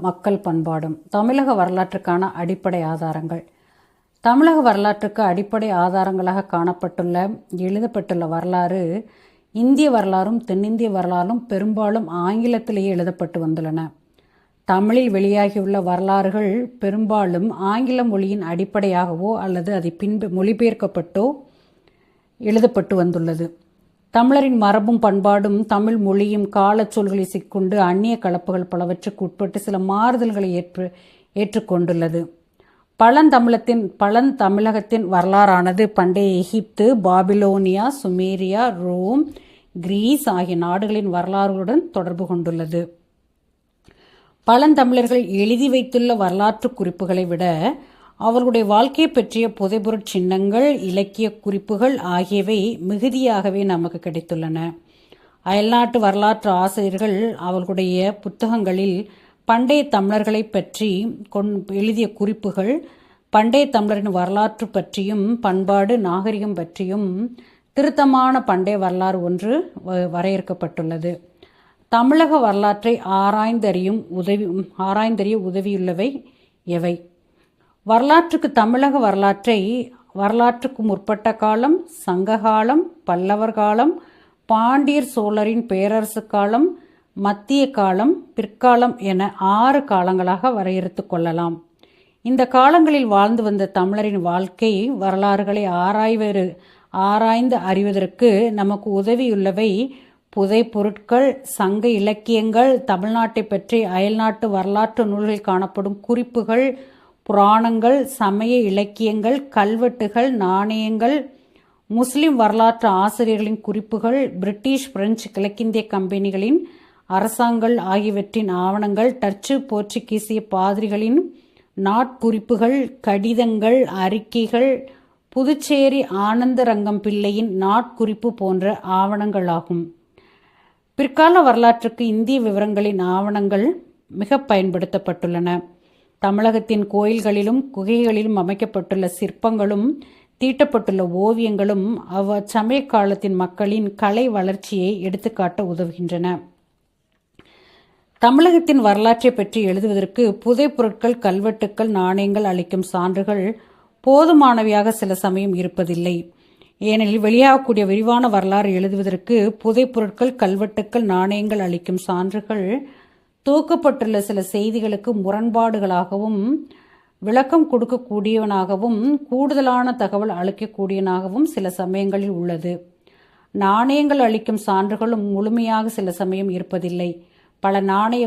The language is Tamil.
மக்கள் பண்பாடும் தமிழக வரலாற்றுக்கான அடிப்படை ஆதாரங்கள். தமிழக வரலாற்றுக்கு அடிப்படை ஆதாரங்களாக காணப்பட்டுள்ள எழுதப்பட்டுள்ள வரலாறு இந்திய வரலாறும் தென்னிந்திய வரலாறும் பெரும்பாலும் ஆங்கிலத்திலேயே எழுதப்பட்டு வந்துள்ளன. தமிழில் வெளியாகியுள்ள வரலாறுகள் பெரும்பாலும் ஆங்கில மொழியின் அடிப்படையாகவோ அல்லது அதை மொழிபெயர்க்கப்பட்டோ எழுதப்பட்டு வந்துள்ளது. தமிழரின் மரபும் பண்பாடும் தமிழ் மொழியும் காலச்சொல்களை சிக்கொண்டு அந்நிய கலப்புகள் பலவற்றுக்கு உட்பட்டு சில மாறுதல்களை ஏற்றுக்கொண்டுள்ளது. பழந்தமிழகத்தின் வரலாறானது பண்டைய எகிப்து, பாபிலோனியா, சுமேரியா, ரோம், கிரீஸ் ஆகிய நாடுகளின் வரலாறுகளுடன் தொடர்பு கொண்டுள்ளது. பழந்தமிழர்கள் எழுதி வைத்துள்ள வரலாற்று குறிப்புகளை விட அவர்களுடைய வாழ்க்கையை பற்றிய புதைபொருட் சின்னங்கள், இலக்கிய குறிப்புகள் ஆகியவை மிகுதியாகவே நமக்கு கிடைத்துள்ளன. அயல்நாட்டு வரலாற்று ஆசிரியர்கள் அவர்களுடைய புத்தகங்களில் பண்டைய தமிழர்களை பற்றி எழுதிய குறிப்புகள் பண்டைய தமிழரின் வரலாற்று பற்றியும் பண்பாடு நாகரிகம் பற்றியும் திருத்தமான பண்டைய வரலாறு ஒன்று வரையறுக்கப்பட்டுள்ளது. தமிழக வரலாற்றை ஆராய்ந்தறிய உதவியுள்ளவை எவை? வரலாற்றுக்கு தமிழக வரலாற்றுக்கு முற்பட்ட காலம், சங்ககாலம், பல்லவர் காலம், பாண்டியர் சோழரின் பேரரசு காலம், மத்திய காலம், பிற்காலம் என 6 காலங்களாக வரையறுத்து கொள்ளலாம். இந்த காலங்களில் வாழ்ந்து வந்த தமிழரின் வாழ்க்கை வரலாறுகளை ஆராய்ந்து அறிவதற்கு நமக்கு உதவியுள்ளவை புதைபொருட்கள், சங்க இலக்கியங்கள், தமிழ்நாட்டை பற்றி அயல்நாட்டு வரலாற்று நூல்களில் காணப்படும் குறிப்புகள், புராணங்கள், சமய இலக்கியங்கள், கல்வெட்டுகள், நாணயங்கள், முஸ்லிம் வரலாற்று ஆசிரியர்களின் குறிப்புகள், பிரிட்டிஷ், பிரெஞ்சு, கிழக்கிந்திய கம்பெனிகளின் அரசாங்கங்கள் ஆகியவற்றின் ஆவணங்கள், டச்சு, போர்ச்சுகீசிய பாதிரிகளின் நாட்குறிப்புகள், கடிதங்கள், அறிக்கைகள், புதுச்சேரி ஆனந்தரங்கம் பிள்ளையின் நாட்குறிப்பு போன்ற ஆவணங்களாகும். பிற்கால வரலாற்றுக்கு இந்திய விவரங்களின் ஆவணங்கள் மிக பயன்படுத்தப்பட்டுள்ளன. தமிழகத்தின் கோயில்களிலும் குகைகளிலும் அமைக்கப்பட்டுள்ள சிற்பங்களும் தீட்டப்பட்டுள்ள ஓவியங்களும் அச்சமய காலத்தின் மக்களின் கலை வளர்ச்சியை எடுத்துக்காட்ட உதவுகின்றன. தமிழகத்தின் வரலாற்றை பற்றி எழுதுவதற்கு புதைப்பொருட்கள், கல்வெட்டுக்கள், நாணயங்கள் அளிக்கும் சான்றுகள் போதுமானவையாக சில சமயம் இருப்பதில்லை. ஏனெனில் வெளியாகக்கூடிய விரிவான வரலாறு எழுதுவதற்கு புதைப்பொருட்கள், கல்வெட்டுக்கள், நாணயங்கள் அளிக்கும் சான்றுகள் தூக்கப்பட்டுள்ள சில செய்திகளுக்கு முரண்பாடுகளாகவும் விளக்கம் கொடுக்கக்கூடியவனாகவும் கூடுதலான தகவல் அளிக்கக்கூடியவனாகவும் சில சமயங்களில் உள்ளது. நாணயங்கள் அளிக்கும் சான்றுகளும் முழுமையாக சில சமயம் இருப்பதில்லை. பல நாணய